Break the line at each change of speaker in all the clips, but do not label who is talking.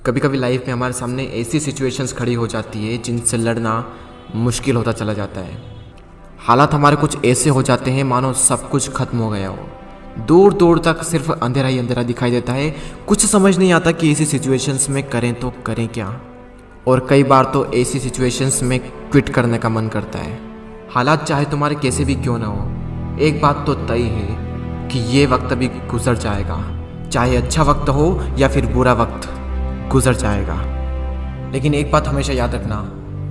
कभी कभी लाइफ में हमारे सामने ऐसी सिचुएशंस खड़ी हो जाती है जिनसे लड़ना मुश्किल होता चला जाता है। हालात हमारे कुछ ऐसे हो जाते हैं मानो सब कुछ खत्म हो गया हो। दूर दूर तक सिर्फ अंधेरा ही अंधेरा दिखाई देता है। कुछ समझ नहीं आता कि ऐसी सिचुएशंस में करें तो करें क्या। और कई बार तो ऐसी सिचुएशंस में क्विट करने का मन करता है। हालात चाहे तुम्हारे कैसे भी क्यों ना हो, एक बात तो तय है कि ये वक्त अभी गुजर जाएगा। चाहे अच्छा वक्त हो या फिर बुरा वक्त, गुजर जाएगा। लेकिन एक बात हमेशा याद रखना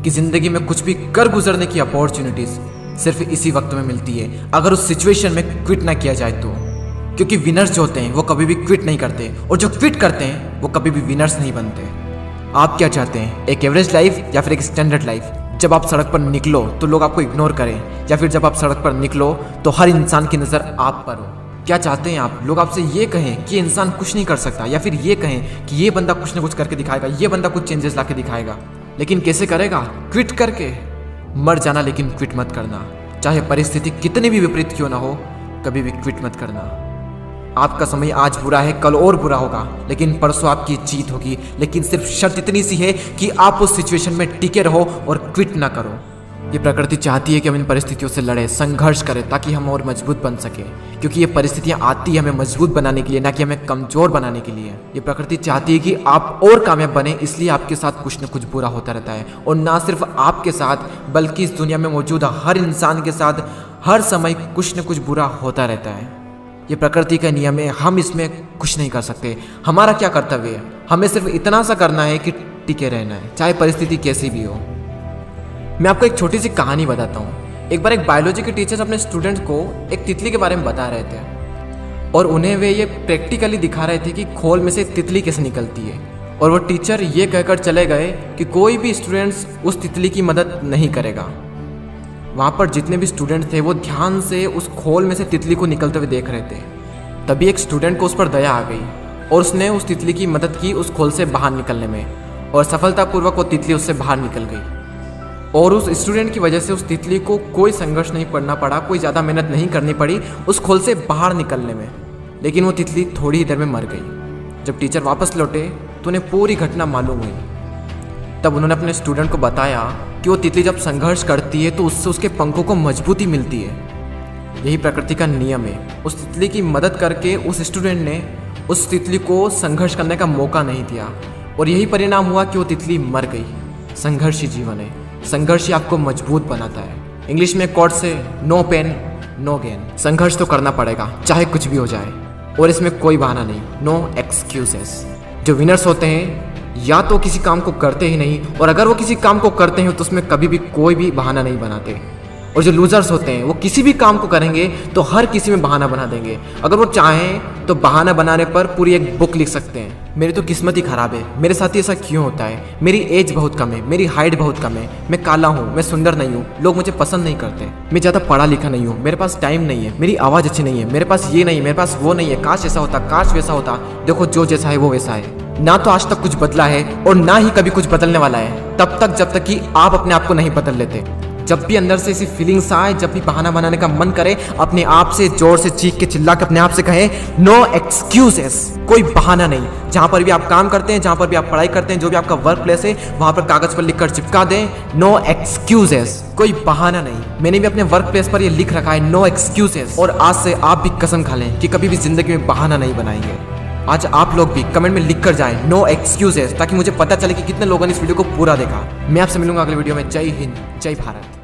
कि ज़िंदगी में कुछ भी कर गुजरने की अपॉर्चुनिटीज़ सिर्फ इसी वक्त में मिलती है, अगर उस सिचुएशन में क्विट ना किया जाए तो। क्योंकि विनर्स जो होते हैं वो कभी भी क्विट नहीं करते, और जो क्विट करते हैं वो कभी भी विनर्स नहीं बनते। आप क्या चाहते हैं, एक एवरेज लाइफ या फिर एक स्टैंडर्ड लाइफ? जब आप सड़क पर निकलो तो लोग आपको इग्नोर करें, या फिर जब आप सड़क पर निकलो तो हर इंसान की नज़र आप पर हो? क्या चाहते हैं आप? लोग आपसे ये कहें कि ये इंसान कुछ नहीं कर सकता, या फिर ये कहें कि ये बंदा कुछ ना कुछ करके दिखाएगा, ये बंदा कुछ चेंजेस ला के दिखाएगा। लेकिन कैसे करेगा? क्विट करके। मर जाना, लेकिन क्विट मत करना। चाहे परिस्थिति कितनी भी विपरीत क्यों ना हो, कभी भी क्विट मत करना। आपका समय आज बुरा है, कल और बुरा होगा, लेकिन परसों आपकी जीत होगी। लेकिन सिर्फ शर्त इतनी सी है कि आप उस सिचुएशन में टिके रहो और क्विट ना करो। ये प्रकृति चाहती है कि हम इन परिस्थितियों से लड़ें, संघर्ष करें, ताकि हम और मजबूत बन सकें। क्योंकि ये परिस्थितियाँ आती है हमें मजबूत बनाने के लिए, ना कि हमें कमज़ोर बनाने के लिए। ये प्रकृति चाहती है कि आप और कामयाब बने, इसलिए आपके साथ कुछ न कुछ बुरा होता रहता है। और ना सिर्फ आपके साथ, बल्कि इस दुनिया में मौजूद हर इंसान के साथ हर समय कुछ न कुछ बुरा होता रहता है। ये प्रकृति का नियम है, हम इसमें कुछ नहीं कर सकते। हमारा क्या कर्तव्य है? हमें सिर्फ इतना सा करना है कि टिके रहना है, चाहे परिस्थिति कैसी भी हो। मैं आपको एक छोटी सी कहानी बताता हूँ। एक बार एक बायोलॉजी के टीचर अपने स्टूडेंट्स को एक तितली के बारे में बता रहे थे, और उन्हें वे ये प्रैक्टिकली दिखा रहे थे कि खोल में से तितली कैसे निकलती है। और वो टीचर ये कहकर चले गए कि कोई भी स्टूडेंट्स उस तितली की मदद नहीं करेगा। वहाँ पर जितने भी स्टूडेंट थे वो ध्यान से उस खोल में से तितली को निकलते हुए देख रहे थे। तभी एक स्टूडेंट को उस पर दया आ गई, और उसने उस तितली की मदद की उस खोल से बाहर निकलने में, और सफलतापूर्वक वो तितली उससे बाहर निकल गई। और उस स्टूडेंट की वजह से उस तितली को कोई संघर्ष नहीं करना पड़ा, कोई ज़्यादा मेहनत नहीं करनी पड़ी उस खोल से बाहर निकलने में। लेकिन वो तितली थोड़ी ही देर में मर गई। जब टीचर वापस लौटे तो उन्हें पूरी घटना मालूम हुई। तब उन्होंने अपने स्टूडेंट को बताया कि वो तितली जब संघर्ष करती है तो उससे उसके पंखों को मजबूती मिलती है। यही प्रकृति का नियम है। उस तितली की मदद करके उस स्टूडेंट ने उस तितली को संघर्ष करने का मौका नहीं दिया, और यही परिणाम हुआ कि वो तितली मर गई। संघर्ष ही जीवन है, संघर्ष ही आपको मजबूत बनाता है। इंग्लिश में कोट से नो पेन नो गेन। संघर्ष तो करना पड़ेगा, चाहे कुछ भी हो जाए, और इसमें कोई बहाना नहीं, नो एक्सक्यूजेस। जो विनर्स होते हैं या तो किसी काम को करते ही नहीं, और अगर वो किसी काम को करते हैं तो उसमें कभी भी कोई भी बहाना नहीं बनाते। और जो लूजर्स होते हैं वो किसी भी काम को करेंगे तो हर किसी में बहाना बना देंगे। अगर वो चाहें तो बहाना बनाने पर पूरी एक बुक लिख सकते हैं। मेरी तो किस्मत ही खराब है, मेरे साथ ही ऐसा क्यों होता है, मेरी एज बहुत कम है, मेरी हाइट बहुत कम है, मैं काला हूँ, मैं सुंदर नहीं हूँ, लोग मुझे पसंद नहीं करते, मैं ज़्यादा पढ़ा लिखा नहीं हूँ, मेरे पास टाइम नहीं है, मेरी आवाज़ अच्छी नहीं है, मेरे पास ये नहीं है, मेरे पास वो नहीं है, काश ऐसा होता, काश वैसा होता। देखो, जो जैसा है वो वैसा है। ना तो आज तक कुछ बदला है और ना ही कभी कुछ बदलने वाला है, तब तक जब तक कि आप अपने आप को नहीं बदल लेते। जब भी अंदर से ऐसी फीलिंग्स आए, जब भी बहाना बनाने का मन करे, अपने आप से जोर से चीख के चिल्ला के अपने आप से कहें नो एक्सक्यूजेस। कोई बहाना नहीं। जहाँ पर भी आप काम करते हैं, जहाँ पर भी आप पढ़ाई करते हैं, जो भी आपका वर्क प्लेस है, वहाँ पर कागज पर लिखकर चिपका दें नो एक्सक्यूजेस। कोई बहाना नहीं। मैंने भी अपने वर्क प्लेस पर ये लिख रखा है नो एक्सक्यूजेस, और आज से आप भी कसम खा लें कि कभी भी जिंदगी में बहाना नहीं बनाएंगे। आज आप लोग भी कमेंट में लिख कर जाएं नो एक्सक्यूजेस, ताकि मुझे पता चले कि कितने लोगों ने इस वीडियो को पूरा देखा। मैं आपसे मिलूंगा अगले वीडियो में। जय हिंद, जय भारत।